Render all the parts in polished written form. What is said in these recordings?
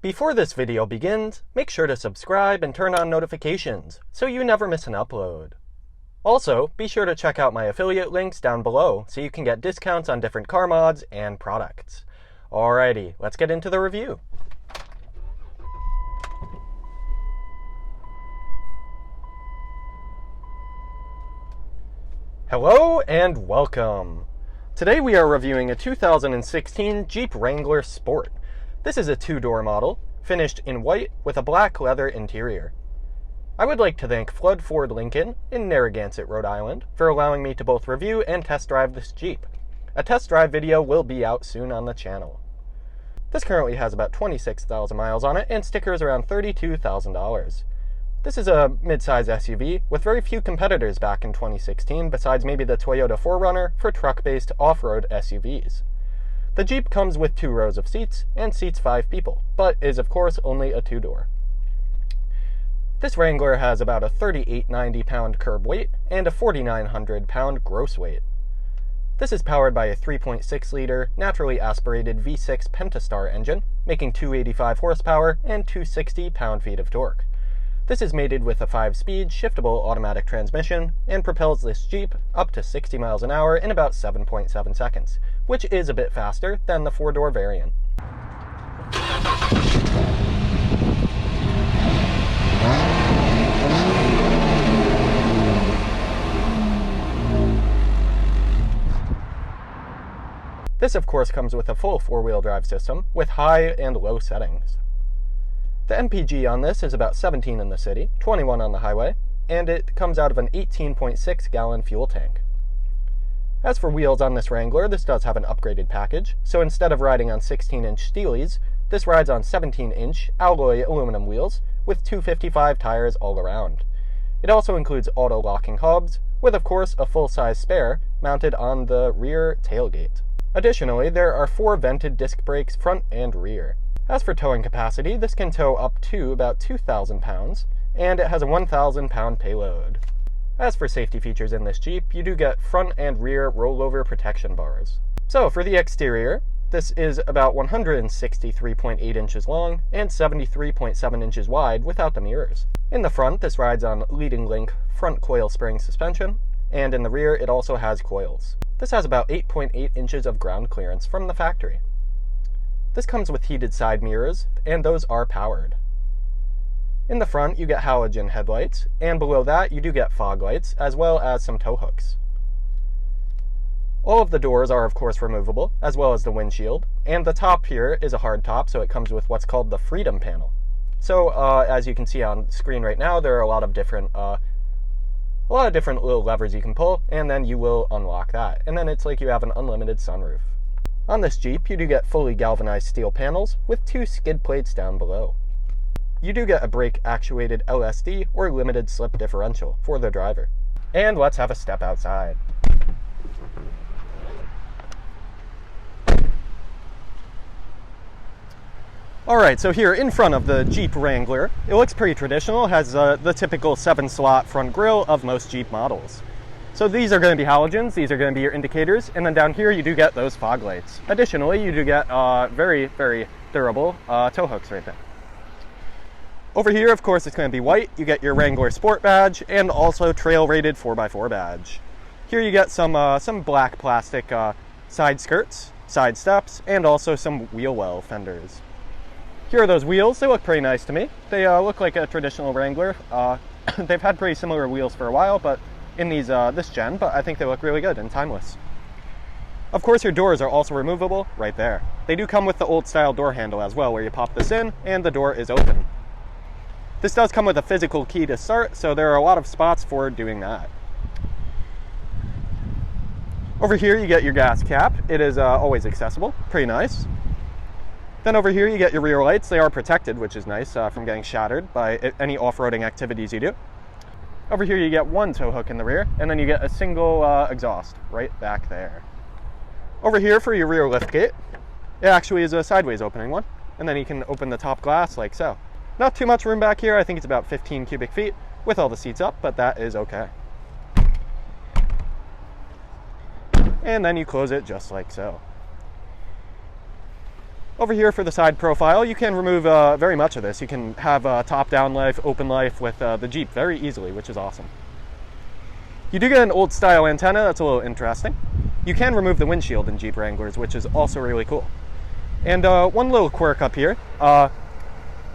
Before this video begins, make sure to subscribe and turn on notifications so you never miss an upload. Also, be sure to check out my affiliate links down below so you can get discounts on different car mods and products. Alrighty, let's get into the review. Hello and welcome. Today we are reviewing a 2016 Jeep Wrangler Sport. This is a two-door model, finished in white with a black leather interior. I would like to thank Flood Ford Lincoln in Narragansett, Rhode Island, for allowing me to both review and test drive this Jeep. A test drive video will be out soon on the channel. This currently has about 26,000 miles on it and stickers around $32,000. This is a mid-size SUV with very few competitors back in 2016 besides maybe the Toyota 4Runner for truck-based off-road SUVs. The Jeep comes with 2 rows of seats and seats 5 people, but is of course only a 2-door. This Wrangler has about a 3,890 pound curb weight and a 4,900 pound gross weight. This is powered by a 3.6 liter naturally aspirated V6 Pentastar engine, making 285 horsepower and 260 pound-feet of torque. This is mated with a 5-speed shiftable automatic transmission and propels this Jeep up to 60 miles an hour in about 7.7 seconds, which is a bit faster than the 4-door variant. This of course comes with a full 4-wheel drive system with high and low settings. The MPG on this is about 17 in the city, 21 on the highway, and it comes out of an 18.6 gallon fuel tank. As for wheels on this Wrangler, this does have an upgraded package, so instead of riding on 16-inch Steelies, this rides on 17-inch alloy aluminum wheels with 255 tires all around. It also includes auto-locking hubs, with of course a full-size spare mounted on the rear tailgate. Additionally, there are 4 vented disc brakes front and rear. As for towing capacity, this can tow up to about 2,000 pounds, and it has a 1,000 pound payload. As for safety features in this Jeep, you do get front and rear rollover protection bars. So for the exterior, this is about 163.8 inches long and 73.7 inches wide without the mirrors. In the front, this rides on leading link front coil spring suspension, and in the rear it also has coils. This has about 8.8 inches of ground clearance from the factory. This comes with heated side mirrors, and those are powered. In the front, you get halogen headlights, and below that, you do get fog lights, as well as some tow hooks. All of the doors are, of course, removable, as well as the windshield, and the top here is a hard top, so it comes with what's called the Freedom panel. So, as you can see on screen right now, there are a lot of different little levers you can pull, and then you will unlock that. And then it's like you have an unlimited sunroof. On this Jeep, you do get fully galvanized steel panels with 2 skid plates down below. You do get a brake-actuated LSD or limited slip differential for the driver. And let's have a step outside. Alright, so here in front of the Jeep Wrangler, it looks pretty traditional, has the typical 7-slot front grille of most Jeep models. So these are going to be halogens, these are going to be your indicators, and then down here you do get those fog lights. Additionally, you do get very, very durable tow hooks right there. Over here, of course, it's going to be white. You get your Wrangler Sport badge and also trail-rated 4x4 badge. Here you get some black plastic side skirts, side steps, and also some wheel well fenders. Here are those wheels. They look pretty nice to me. They look like a traditional Wrangler. They've had pretty similar wheels for a while, but in this gen, but I think they look really good and timeless. Of course, your doors are also removable right there. They do come with the old style door handle as well, where you pop this in and the door is open. This does come with a physical key to start, so there are a lot of spots for doing that. Over here you get your gas cap. It is always accessible, pretty nice. Then over here you get your rear lights. They are protected, which is nice from getting shattered by any off-roading activities you do. Over here you get 1 tow hook in the rear, and then you get a single exhaust right back there. Over here for your rear liftgate, it actually is a sideways opening one, and then you can open the top glass like so. Not too much room back here. I think it's about 15 cubic feet with all the seats up, but that is okay. And then you close it just like so. Over here for the side profile, you can remove very much of this. You can have top-down life, open life with the Jeep very easily, which is awesome. You do get an old style antenna, that's a little interesting. You can remove the windshield in Jeep Wranglers, which is also really cool. And one little quirk up here,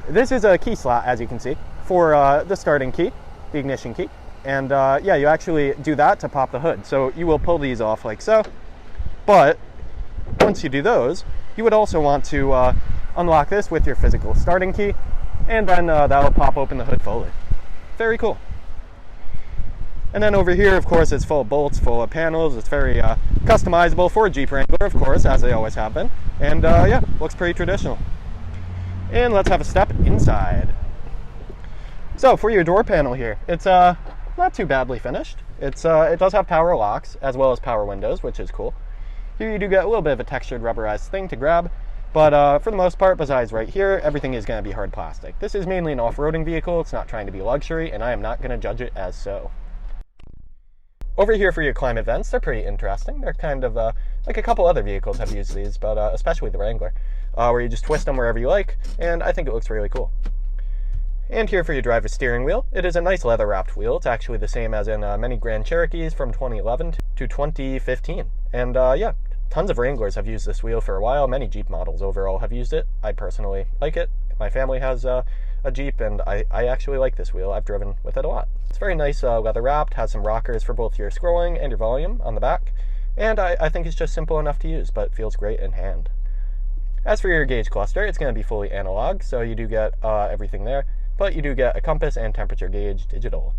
this is a key slot, as you can see, for the starting key, the ignition key. And yeah, you actually do that to pop the hood. So you will pull these off like so. But once you do those, you would also want to unlock this with your physical starting key, and then that'll pop open the hood fully. Very cool. And then over here, of course, it's full of bolts, full of panels. It's very customizable for a Jeep Wrangler, of course, as they always have been. And yeah, looks pretty traditional. And let's have a step inside. So for your door panel here, it's not too badly finished. It does have power locks as well as power windows, which is cool. Here you do get a little bit of a textured rubberized thing to grab, but for the most part, besides right here, everything is going to be hard plastic. This is mainly an off-roading vehicle. It's not trying to be luxury, and I am not going to judge it as so. Over here for your climate vents, they're pretty interesting. They're kind of like a couple other vehicles have used these, but especially the Wrangler, where you just twist them wherever you like, and I think it looks really cool. And here for your driver's steering wheel, it is a nice leather-wrapped wheel. It's actually the same as in many Grand Cherokees from 2011 to 2015. And yeah, tons of Wranglers have used this wheel for a while. Many Jeep models overall have used it. I personally like it. My family has a Jeep, and I actually like this wheel. I've driven with it a lot. It's very nice leather-wrapped, has some rockers for both your scrolling and your volume on the back, and I think it's just simple enough to use, but feels great in hand. As for your gauge cluster, it's going to be fully analog, so you do get everything there, but you do get a compass and temperature gauge digital.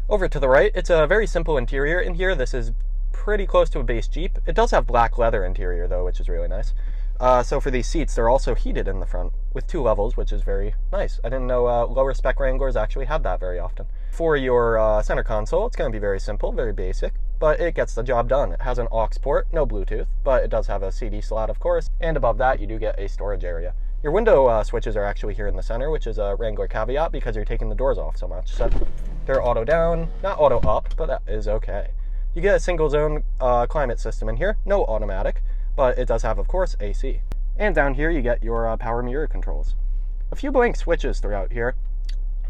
Over to the right, it's a very simple interior in here. This is pretty close to a base Jeep. It does have black leather interior though, which is really nice. So for these seats, they're also heated in the front with 2 levels, which is very nice. I didn't know lower spec Wranglers actually had that very often. For your center console, it's going to be very simple, very basic, but it gets the job done. It has an aux port, no Bluetooth, but it does have a CD slot, of course, and above that you do get a storage area. Your window switches are actually here in the center, which is a Wrangler caveat because you're taking the doors off so much. So they're auto down, not auto up, but that is okay. You get a single zone climate system in here, no automatic, but it does have, of course, AC. And down here you get your power mirror controls. A few blank switches throughout here.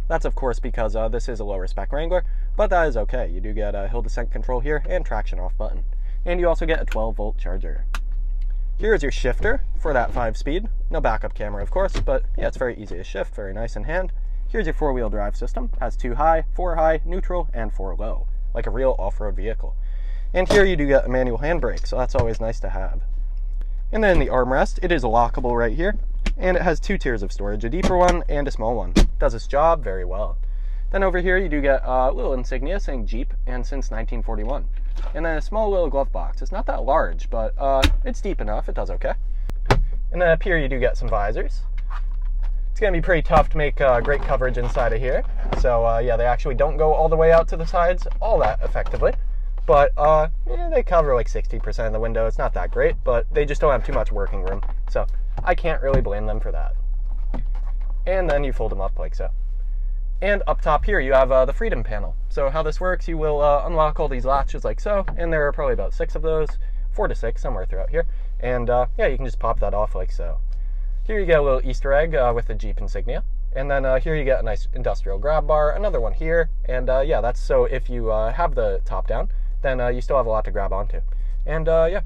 That's, of course, because this is a lower spec Wrangler, but that is okay. You do get a hill descent control here and traction off button. And you also get a 12-volt charger. Here is your shifter for that 5-speed. No backup camera, of course, but yeah, it's very easy to shift, very nice in hand. Here's your 4-wheel drive system. Has 2 high, 4 high, neutral, and 4 low, like a real off-road vehicle. And here you do get a manual handbrake, so that's always nice to have. And then the armrest, it is lockable right here, and it has 2 tiers of storage, a deeper one and a small one. Does its job very well. Then over here you do get a little insignia saying Jeep and since 1941. And then a small little glove box. It's not that large, but it's deep enough, it does okay. And then up here you do get some visors. It's going to be pretty tough to make great coverage inside of here. So yeah, they actually don't go all the way out to the sides all that effectively. But yeah, they cover like 60% of the window. It's not that great, but they just don't have too much working room. So I can't really blame them for that. And then you fold them up like so. And up top here you have the freedom panel. So how this works, you will unlock all these latches like so, and there are probably about 6 of those, 4 to 6 somewhere throughout here. And yeah, you can just pop that off like so. Here you get a little Easter egg with the Jeep insignia. And then here you get a nice industrial grab bar, another one here, and yeah, that's so if you have the top down, then you still have a lot to grab onto. And yeah,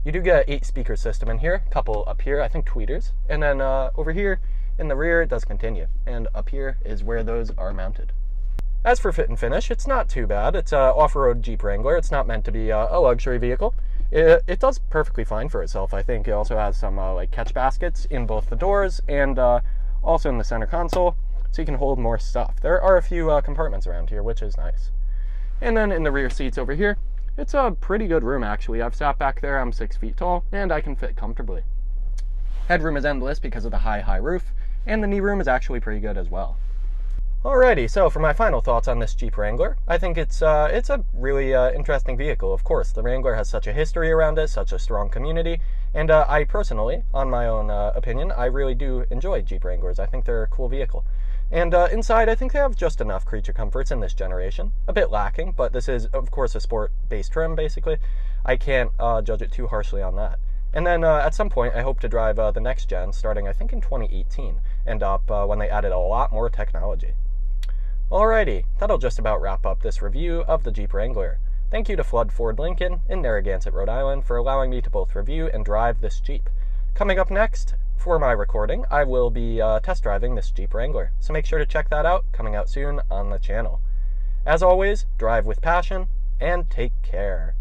you do get an 8-speaker system in here, a couple up here, I think tweeters, and then over here in the rear it does continue, and up here is where those are mounted. As for fit and finish, it's not too bad. It's an off-road Jeep Wrangler. It's not meant to be a luxury vehicle. It does perfectly fine for itself, I think. It also has some like catch baskets in both the doors and also in the center console, so you can hold more stuff. There are a few compartments around here, which is nice. And then in the rear seats over here, it's a pretty good room actually. I've sat back there, I'm 6 feet tall, and I can fit comfortably. Headroom is endless because of the high roof, and the knee room is actually pretty good as well. Alrighty, so for my final thoughts on this Jeep Wrangler, I think it's a really interesting vehicle. Of course, the Wrangler has such a history around it, such a strong community, and I personally, on my own opinion, I really do enjoy Jeep Wranglers. I think they're a cool vehicle. And inside, I think they have just enough creature comforts in this generation. A bit lacking, but this is, of course, a sport-based trim, basically. I can't judge it too harshly on that. And then at some point, I hope to drive the next gen, starting I think in 2018, and up when they added a lot more technology. Alrighty, that'll just about wrap up this review of the Jeep Wrangler. Thank you to Flood Ford Lincoln in Narragansett, Rhode Island for allowing me to both review and drive this Jeep. Coming up next, for my recording, I will be test driving this Jeep Wrangler, so make sure to check that out, coming out soon on the channel. As always, drive with passion, and take care.